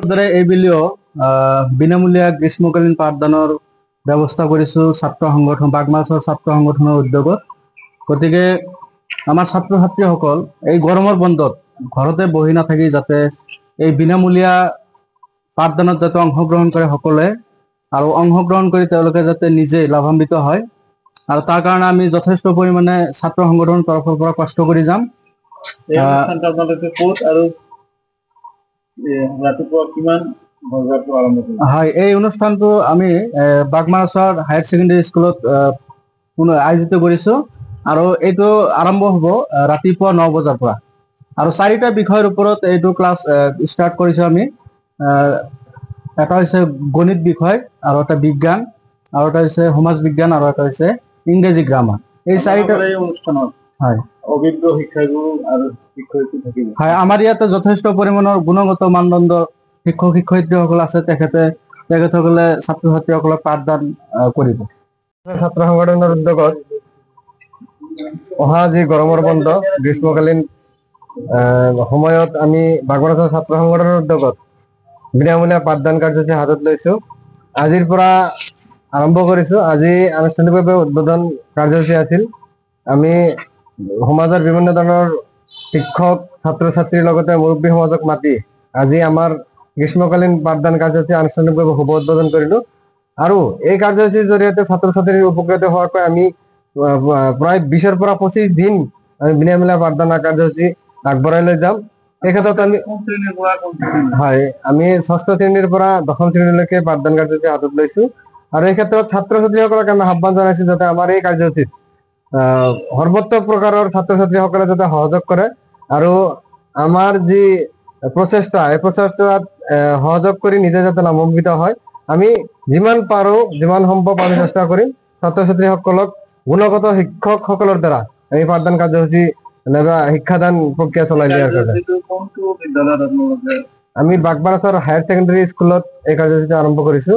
দৰে এইবেলিও বিনামূলীয়া গ্ৰীষ্মকালীন পাঠদানৰ ব্যৱস্থা কৰিছো ছাত্ৰ সংগঠন বাগমাছৰ ছাত্ৰ সংগঠনৰ উদ্যোগত। গতিকে আমাৰ ছাত্ৰ ছাত্ৰীসকল এই গৰমৰ বন্ধত ঘৰতে বহি নাথাকি যাতে এই বিনামূলীয়া পাঠদানত যাতে অংশগ্ৰহণ কৰে সকলোৱে, আৰু অংশগ্ৰহণ কৰি তেওঁলোকে যাতে নিজে লাভান্বিত হয়, আৰু তাৰ কাৰণে আমি যথেষ্ট পৰিমাণে ছাত্ৰ সংগঠনৰ তৰফৰ পৰা কষ্ট কৰি যাম। এই অনুষ্ঠানটো আপোনালোকে ক'ত আৰু ৰাতিপুৱা কিমান বজাৰ পৰা আৰম্ভ কৰিব? হয়, এই অনুষ্ঠানটো আমি বাগমাছৰ হায়াৰ ছেকেণ্ডেৰী স্কুলত আয়োজিত কৰিছো, আৰু এইটো আৰম্ভ হ'ব ৰাতিপুৱা 9 বজাৰ পৰা। আৰু 4টা বিষয়ৰ ওপৰত এইটো ক্লাছ ষ্টাৰ্ট কৰিছো আমি। এটা হৈছে গণিত বিষয়, আৰু এটা বিজ্ঞান, আৰু এটা হৈছে সমাজ বিজ্ঞান, আৰু এটা হৈছে ইংৰাজী গ্ৰামাৰ। এই 4টা অনুষ্ঠানত হয় অভিজ্ঞ শিক্ষাগুৰু আৰু শিক্ষয়িত্ৰী থাকিব। হয়, আমাৰ ইয়াতে যথেষ্ট পৰিমাণৰ গুণগত মানদণ্ড শিক্ষক শিক্ষয়িত্ৰীসকল আছে। তেখেতসকলে ছাত্ৰ ছাত্ৰীসকলক পাঠদান কৰিব। ছাত্ৰ সংগঠনৰ উদ্যোগত অহা যি গৰমৰ বন্ধ গ্ৰীষ্মকালীন সময়ত আমি বাগমাছৰ ছাত্ৰ সংগঠনৰ উদ্যোগত বিনামূলীয়া পাঠদান কাৰ্যসূচী হাতত লৈছো। আজিৰ পৰা আৰম্ভ কৰিছো। আজি আনুষ্ঠানিকভাৱে উদ্বোধন কাৰ্যসূচী আছিল। আমি সমাজৰ বিভিন্ন ধৰণৰ শিক্ষক ছাত্ৰ ছাত্ৰীৰ লগতে মুৰব্বী সমাজক মাতি আজি আমাৰ গ্ৰীষ্মকালীন পাঠদান কাৰ্যসূচী আনুষ্ঠানিকভাৱে শুভ উদ্বোধন কৰিলো। আৰু এই কাৰ্যসূচীৰ জৰিয়তে ছাত্ৰ ছাত্ৰীৰ উপকৃত হোৱাকৈ আমি প্ৰায় 20ৰ পৰা 25 দিন আমি বিনামূলীয়া পাঠদান কাৰ্যসূচী আগবঢ়াই লৈ যাম। এই ক্ষেত্ৰত আমি 6ষ্ঠ শ্ৰেণীৰ পৰা 10ম শ্ৰেণীলৈকে পাঠদান কাৰ্যসূচী হাতত লৈছো। আৰু এই ক্ষেত্ৰত ছাত্ৰ ছাত্ৰীসকলক আমি আহ্বান জনাইছো যাতে আমাৰ এই কাৰ্যসূচীত সৰ্বত্ৰ প্ৰকাৰৰ ছাত্ৰ ছাত্ৰীসকলে যাতে সহযোগ কৰে, আৰু আমাৰ যি প্ৰচেষ্টা এই প্ৰচেষ্টাত সহযোগ কৰি নিজে যাতে লাভান্বিত হয়। আমি যিমান পাৰো যিমান সম্ভৱ আমি চেষ্টা কৰিম ছাত্ৰ ছাত্ৰীসকলক গুণগত শিক্ষকসকলৰ দ্বাৰা এই পাঠদান কাৰ্যসূচী নাইবা শিক্ষাদান প্ৰক্ৰিয়া চলাই দিয়াৰ কাৰণে আমি বাগমাছৰ হায়াৰ ছেকেণ্ডেৰী স্কুলত এই কাৰ্যসূচীটো আৰম্ভ কৰিছো।